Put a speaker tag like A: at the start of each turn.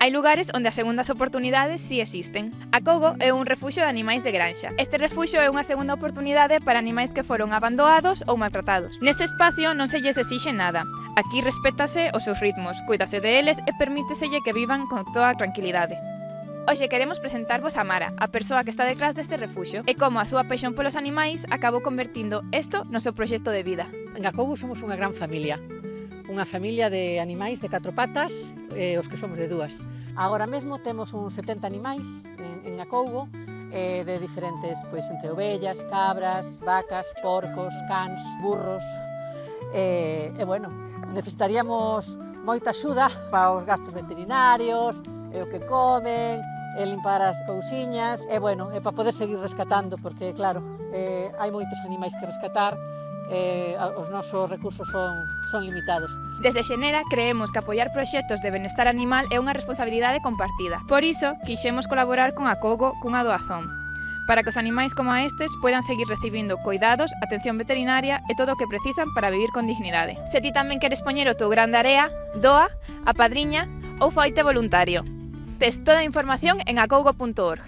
A: Hai lugares onde as segundas oportunidades si existen. Acougo é un refuxio de animais de granxa. Este refuxio é unha segunda oportunidade para animais que foron abandonados ou maltratados. Neste espacio non se lles exixe nada. Aquí respétase os seus ritmos, cuídase de eles e permíteselle que vivan con toda a tranquilidade. Hoxe queremos presentarvos a Mara, a persoa que está detrás deste refuxio, e como a súa paixón polos animais acabou convertindo isto no seu proxecto de vida.
B: En Acougo somos unha gran familia de animais de 4 patas e os que somos de 2. Agora mesmo temos uns 70 animais en Acougo, de diferentes, pois, entre ovellas, cabras, vacas, porcos, cans, burros, bueno, necesitaríamos moita axuda para os gastos veterinarios, o que comen, limpar as cousiñas, bueno, para poder seguir rescatando, porque claro, hai moitos animais que rescatar, os nosos recursos son limitados.
A: Desde Xenera creemos que apoiar proxectos de benestar animal é unha responsabilidade compartida. Por iso, quixemos colaborar con Acougo cunha doazón, para que os animais como estes poidan seguir recibindo coidados, atención veterinaria e todo o que precisan para vivir con dignidade. Se ti tamén queres poñer o teu grande area, doa, apadriña ou faite voluntario. Tes toda a información en acougo.org.